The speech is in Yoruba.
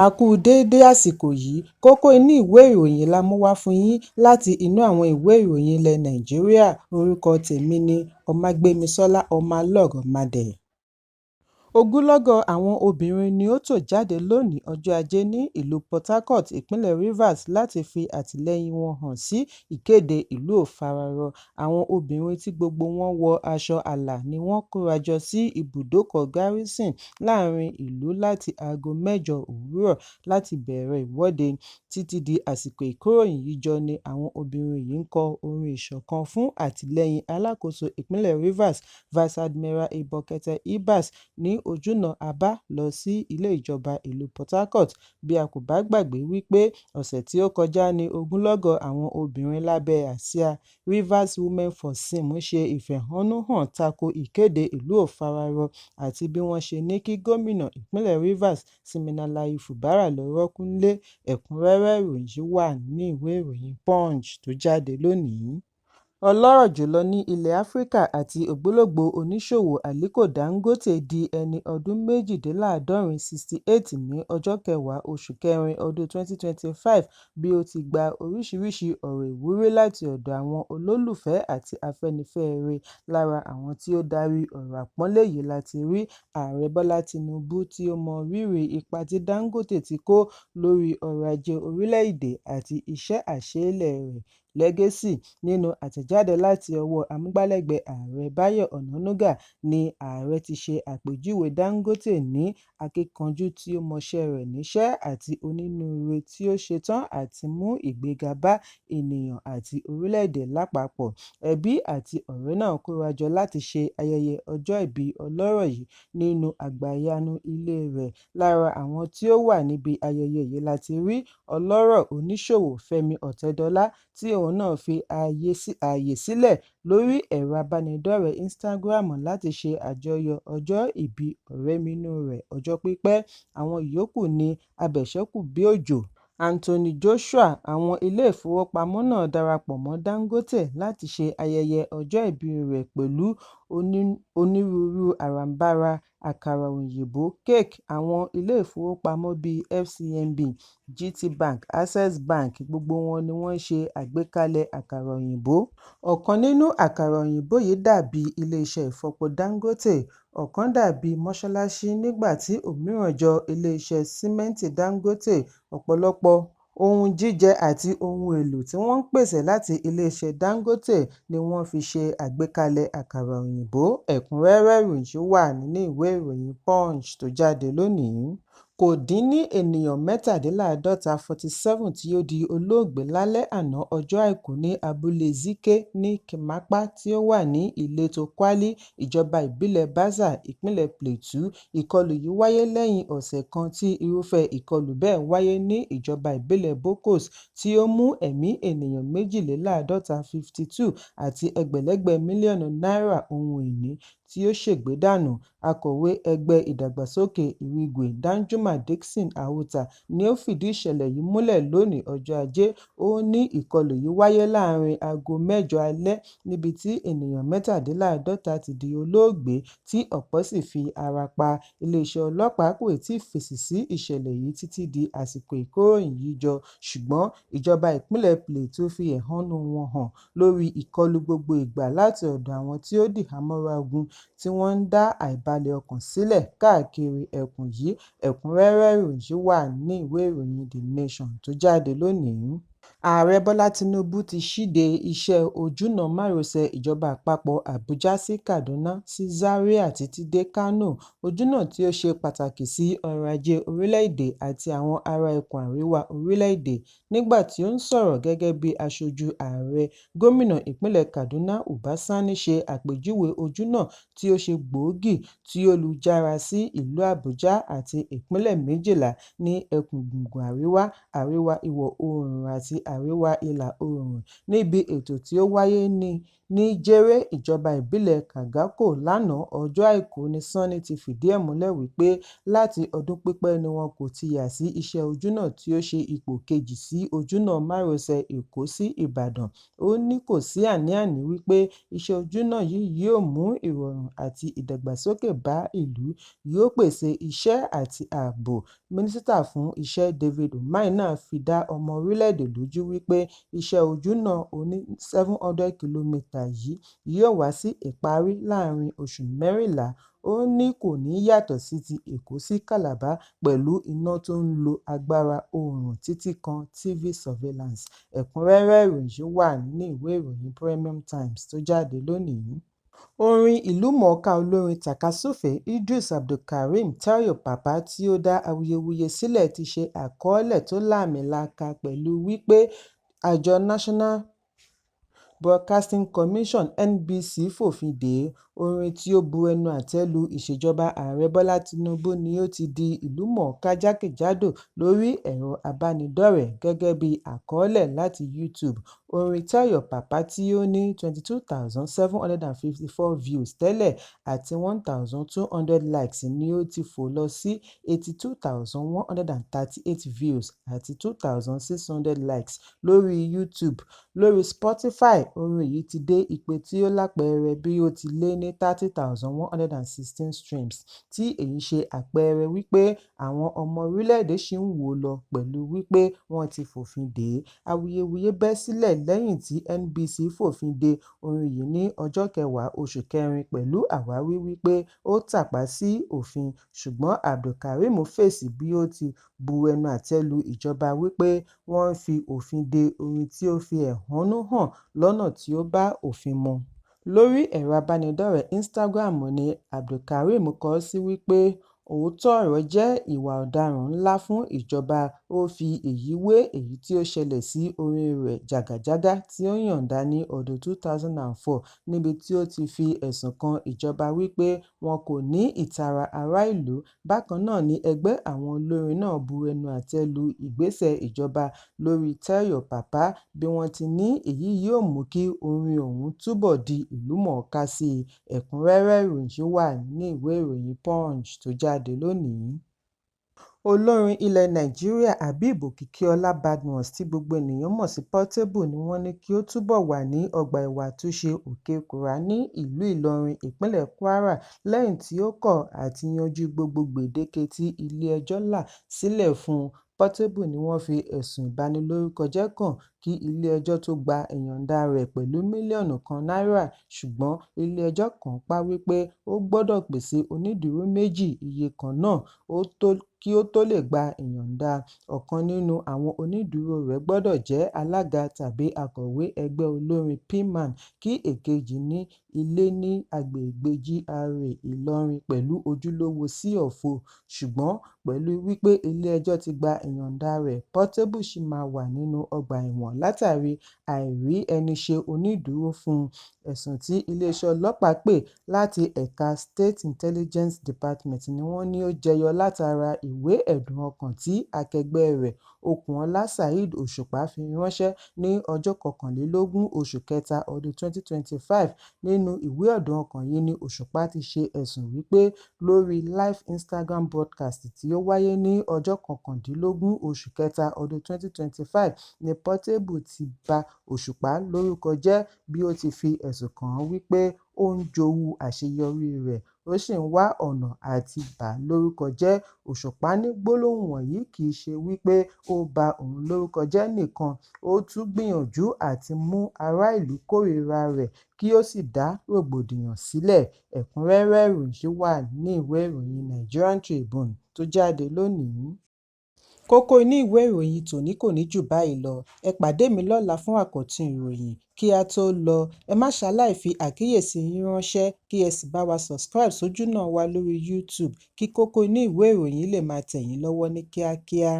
A kú déédé àsìkò yìí, kókó inú ìwé ìròyìn la mú wá fún yín láti inú àwọn ìwé ìròyìn ilẹ̀ Nàìjíríà. Orúkọ tèmi ni Ọmágbémisọ́lá Ọmọlọ́rọ̀mọdẹ̀. Ogunlọ́gọ̀ àwọn obìnrin ni ó tò jáde lónìí ọjọ́ Ajé ní ìlú Port Harcourt, ìpínlẹ̀ Rivers láti fi àtìlẹ́yìn wọn hàn sí ìkéde ìlú òfararọ. Àwọn obìnrin tí gbogbo wọn wọ aṣọ àlà ni wọ́n kórajọ sí ibùdókọ̀ Garrison láàrin ìlú láti aago 8 òwúrọ̀ láti bẹ̀rẹ̀ ìwọ́de. Títí di àsìkò ìkóròyìnjọ ni àwọn obìnrin yìí ń kọ orin ìṣọ̀kan fún àtìlẹ́yìn alákòóso ìpínlẹ̀ Rivers, Vice Admiral Ibokete Ibas, ní ojúnà Aba lọ sí ilé ìjọba ìlú Port Harcourt. Bí a kò bá gbàgbé wípé ọ̀sẹ̀ tí ó kọjá ní ogunlọ́gọ̀ àwọn obìnrin lábẹ́ àsíá Rivers Women for SIM ṣe ìfẹ̀hónúhàn tako ìkéde ìlú òfararọ àti bí wọ́n ṣe ní kí gómìnà ìpínlẹ̀ Rivers Siminalayi Fubara lọ rọ́kúnlé. Ẹ̀kúnrẹ́rẹ́ ìròyìn yìí wà ní ìwé ìròyìn Punch tó jáde lónìí. Ọlọ́rọ̀ jùlọ ní ilẹ̀ Áfíríkà àti ògbólógbòó oníṣòwò Aliko Dangote di ẹni ọdún 68 68 ní ọjọ́ kẹwàá oṣù kẹrin ọdún 2025 bí ó ti gba oríṣiríṣi ọ̀rọ̀ ìwúrí láti ọ̀dọ̀ àwọn olólùfẹ́ àti afẹ́nifẹ́re. Lára àwọn tí ó darí ọ̀rọ̀ àpọ́nlé yìí láti rí Ààrẹ Bọ́lá Tinubu, tí ó mọ rírì ipa tí Dangote ti kó lórí ọrọ̀ ajé orílẹ̀-èdè àti iṣẹ́ àṣeélẹ̀ rẹ̀ Legacy. Nínú àtẹ̀jáde láti ọwọ́ amúgbálẹ́gbẹ̀ẹ́ ààrẹ Báyọ̀ Ọ̀nànúgà ni ààrẹ ti ṣe àpèjúwe Dangote ní akíkanjú tí ó mọṣẹ́ rẹ̀ níṣẹ́ àti onínúure tí ó ṣetán àti mú ìgbéga bá ènìyàn àti orílẹ̀-èdè lápapọ̀. Ẹbí àti ọ̀rẹ́ náà kórajọ láti ṣe ayẹyẹ ọjọ́ ìbí ọlọ́rọ̀ yìí nínú àgbàyanu ilé rẹ̀. Lára àwọn tí ó wà níbi ayẹyẹ yìí láti rí ọlọ́rọ̀ oníṣòwò Fẹ́mi Ọ̀tẹ́dọ́lá, tí òun náà fi ààyè sílẹ̀ lórí ẹ̀rọ abánidọ́rẹ̀ẹ́ Instagram láti ṣe àjọyọ̀ ọjọ́ ìbí ọ̀rẹ́minú rẹ̀ ọjọ́ pípẹ́. Àwọn ìyókù ni Abẹ̀ṣẹ́kù-bí-òjò, Anthony Joshua. Àwọn ilé ìfowópamọ́ náà darapọ̀ mọ́ Dangote láti ṣe ayẹyẹ ọjọ́ ìbí rẹ̀ pẹ̀lú onírúurú àràǹbarà àkàrà òyìnbó kéèkì. Àwọn ilé ìfowópamọ́ bíi FCMB, GTBank, Access Bank, gbogbo wọn ni wọ́n ṣe àgbékalẹ̀ àkàrà òyìnbó. Ọ̀kan nínú àkàrà òyìnbó yìí dàbí ilé-iṣẹ́ ìfọpo Dangote, ọ̀kan dàbí mọ́ṣáláṣí, nígbà tí òmíràn jọ ilé-iṣẹ́ símẹ́ǹtì Dangote. Ọ̀pọ̀lọpọ̀ ohun jíjẹ àti ohun èlò tí wọ́n ń pèsè láti ilé-iṣẹ́ Dangote ni wọ́n fi ṣe àgbékalẹ̀ àkàrà òyìnbó. Ẹ̀kúnrẹ́rẹ́ ìròyìn wà nínú ìwé ìròyìn Punch tó jáde lónìí. Kò dín ní ènìyàn 47 47 tí ó di olóògbé lálẹ́ àná ọjọ́ Àìkú ní abúlé Zike ní Kimapa tí ó wà ní ìletò Kwali, ìjọba ìbílẹ̀ Baza, ìpínlẹ̀ Plateau. Ìkọlù yìí wáyé lẹ́yìn ọ̀sẹ̀ kan tí irúfẹ́ ìkọlù bẹ́ẹ̀ wáyé ní ìjọba ìbílẹ̀ Bokos, tí ó mú ẹ̀mí ènìyàn 52 52 àti ẹgbẹ̀lẹ́gbẹ̀ mílíọ̀nù náírà ohun ìní tí ó ṣègbé dànù. Akọ̀wé ẹgbẹ́ ìdàgbàsókè Irigwe Danjuma Dickson Awuta ni ó fìdí ìṣẹ̀lẹ̀ yìí múlẹ̀ lónìí ọjọ́ Ajé. Ó ní ìkọlù yìí wáyé láàrin aago 8 alẹ́ níbi tí ènìyàn 53 ti di olóògbé tí ọ̀pọ̀ sì fi ara pa. Iléeṣẹ́ ọlọ́pàá kò tíì fèsì sí ìṣẹ̀lẹ̀ yìí títí di àsìkò ìkóròyìnjọ, ṣùgbọ́n ìjọba ìpínlẹ̀ Plateau fi ẹ̀hónú wọn hàn lórí ìkọlù gbogbo ìgbà láti ọ̀dọ̀ àwọn tí ó dìhámọ́ra ogun tí wọ́n ń dá àìbalẹ̀ ọkàn sílẹ̀ káàkiri ẹkùn yìí. Ẹ̀kúnrẹ́rẹ́ ìròyìn wà ní ìwé ìròyìn The Nation tó jáde lónìí. Ààrẹ Bọ́lá Tinubu ti ṣíde iṣẹ́ ojúnà márosẹ̀ ìjọba àpapọ̀ Àbújá sí Kaduna sí Zaria títí dé Kano, ojúnà tí ó ṣe pàtàkì sí ọrọ̀ ajé orílẹ̀-èdè àti àwọn ará ẹkùn àríwá orílẹ̀-èdè. Nígbà tí ó ń sọ̀rọ̀ gẹ́gẹ́ bí aṣojú ààrẹ, gómìnà ìpínlẹ̀ Kaduna Uba Sani ṣe àpèjúwe ojúnà tí ó ṣe gbòógì tí ó lu jára sí ìlú Àbújá àti ìpínlẹ̀ 12 ní ẹkùn gbùngbùn àríwá, àríwá ìwọ̀ oòrùn àti àríwá ìlà oòrùn níbi ètò tí ó wáyé ní Jere ìjọba ìbílẹ̀ Kagako lánàá ọjọ́ Àìkú ní Sanni ti fìdí ẹ̀ múlẹ̀ wípé láti ọdún pípẹ́ ni wọn kò ti yà sí iṣẹ́ ojúnà tí ó ṣe ipò kejì sí ojúnà márosẹ̀ Èkó sí Ìbàdàn. Ó ní kò sí àní-àní wípé iṣẹ́ ojúnà yìí yóò mú ìrọ̀rùn àti ìdàgbàsókè bá ìlú, yóò pèsè iṣẹ́ àti ààbò. Mínísítà fún Iṣẹ́ David Umahi náà fi dá ọmọ orílẹ̀-èdè lójú wípé iṣẹ́ ojúnà oní 700 kìlómítà yìí yóò wá sí ìparí láàárín oṣù mẹ́rìnlá. Ó ní kò ní yàtọ̀ sí ti Èkó sí Calabar pẹ̀lú iná tó ń lo agbára oòrùn títí kan TV surveillance. Ẹ̀kúnrẹ́rẹ́ ìròyìn wà nínú ìwé ìròyìn Premium Times tó jáde lónìí. Orin ìlúmọ̀ọ́ká olórin tàkasúfèé Idris Abdulkareem Tayo Papa tí ó dá awuyewuye sílẹ̀ ti ṣe àkọọ́lẹ̀ tó láàmìlàaka pẹ̀lú wípé àjọ National Broadcasting Commission (NBC) fòfin dè é. Orin tí ó bu ẹnu àtẹ́ lu ìṣèjọba Ààrẹ Bọ́lá Tinubu ni ó ti di ìlúmọ̀ọ́ká jákèjádò lórí ẹ̀rọ abánidọ́rẹ̀ẹ́ gẹ́gẹ́ bí àkọọ́lẹ̀ láti YouTube. Orin Tayo Papa tí ó ní 22,754 views tẹ́lẹ̀ àti 1,200 likes ni ó ti fò lọ sí 82,138 views àti 2,600 likes lórí YouTube. Lórí Spotify, orin yìí ti dé ipò tí ó lápẹẹrẹ bí ó ti lé ní 30,116 streams, tí èyí ṣe àpẹẹrẹ wípé àwọn ọmọ orílẹ̀-èdè ṣì ń wò lọ pẹ̀lú wípé wọ́n ti fòfin dè é. Awuyewuye bẹ́ sílẹ̀ lẹ́yìn tí NBC fòfin de orin yìí ní ọjọ́ 10 oṣù kẹrin pẹ̀lú àwáwí wípé ó tàpá sí òfin, ṣùgbọ́n Abdulkareem fèsì bí ó ti bu ẹnu àtẹ́ lu ìjọba wípé wọ́n ń fi òfin de orin tí ó fi ẹ̀hónú hàn lọ́nà tí ó bá òfin mu. Lórí ẹ̀rọ abánidọ́rẹ̀ẹ́ Instagram ni Abdulkareem kọ sí wípé òótọ́ ọ̀rọ̀ jẹ́ ìwà ọ̀daràn ńlá fún ìjọba. Ó fi èyí wé èyí tí ó ṣẹlẹ̀ sí orin rẹ̀ Jagajaga tí ó yọ̀ǹda ní ọdún 2004 níbi tí ó ti fi ẹ̀sùn kan ìjọba wípé wọn kò ní ìtara ará ìlú. Bákan náà ni ẹgbẹ́ àwọn olórin náà bu ẹnu àtẹ́ lu ìgbésẹ̀ ìjọba lórí Tayo Papa bí wọ́n ti ní èyí yóò mú kí orin ọ̀hún túbọ̀ di ìlúmọ̀ọ́ká sí i. Ẹ̀kúnrẹ́rẹ́ ìròyìn wà nínú ìwé ìròyìn Punch tó jáde lónìí. Olórin ilẹ̀ Nàìjíríà Habeeb Òkìkíọlá Badmus tí gbogbo ènìyàn mọ̀ sí Portable ni wọ́n ní kí ó túbọ̀ wà ní ọgbà ẹ̀wọ̀n àtúnṣe Òkè-Kúrà ní ìlú Ìlọrin, ìpínlẹ̀ Kwara lẹ́yìn tí ó kọ̀ àti yanjú gbogbo gbèdéke tí ilé-ẹjọ́ là sílẹ̀ fún un. Portable ni wọ́n fi ẹ̀sùn ìbanilórúkọjẹ́ kàn kí ilé-ẹjọ́ tó gba ìyọ̀ǹda rẹ̀ pẹ̀lú mílíọ̀nù kan náírà, ṣùgbọ́n ilé-ẹjọ́ kàn pa wípé ó gbọ́dọ̀ pèsè onídùúró méjì iye kan náà kí ó tó lè gba ìyọ̀ǹda. Ọ̀kan nínú àwọn onídùúró rẹ̀ gbọ́dọ̀ jẹ́ alága tàbí akọ̀wé ẹgbẹ́ olórin P-Man kí èkejì ní ilé ní agbègbè GRA Ìlọrin pẹ̀lú ojúlówó C-of-O. Ṣùgbọ́n pẹ̀lú wípé ilé-ẹjọ́ ti gba ìyọ̀ǹda rẹ̀, Portable ṣì máa wà nínú ọgbà ẹ̀wọ̀n látàrí àìrí ẹni ṣe onídùúró fún un. Ẹ̀sùn tí iléeṣẹ́ ọlọ́pàá pè láti ẹ̀ka State Intelligence Department ni wọ́n ní ó jẹyọ látara ìwé ẹ̀dùn ọkàn tí akẹgbẹ́ rẹ̀ Okunola Saheed Òṣùpá fi ránṣẹ́ ní ọjọ́ 21 oṣù kẹta ọdún 2025. Nínú ìwé ẹ̀dùn ọkàn yìí ni Òṣùpá ti ṣe ẹ̀sùn wípé lórí live Instagram broadcast tí ó wáyé ní ọjọ́ 19 oṣù kẹta ọdún 2025 ni Portable ti ba Òṣùpá lórúkọ jẹ́ bí ó ti fi ẹ̀sùn kàn án wípé ó ń jowú àṣeyọrí rẹ̀, ó sì ń wá ọ̀nà àti bà á lórúkọ jẹ́. Òṣùpá ní gbólóhùn wọ̀nyí kì í ṣe wípé ó ba òun lórúkọ jẹ́ nìkan, ó tún gbìyànjú àti mú ará ìlú kórìíra rẹ̀ kí ó sì dá rògbòdìyàn sílẹ̀. Ẹ̀kúnrẹ́rẹ́ ìròyìn wà ní ìwé ìròyìn Nigerian Tribune tó jáde lónìí. Kókó inú ìwé ìròyìn tòní kò ní jù báyìí lọ. Ẹ pàdé mi lọ́la fún àkọ́tún ìròyìn. Kí a tó lọ, ẹ má ṣaláì fi àkíyèsí yín ránṣẹ́ kí ẹ sì bá wa subscribe sójúnà wa lórí YouTube kí kókó inú ìwé ìròyìn lè máa tẹ̀ yín lọ́wọ́ ní kíákíá.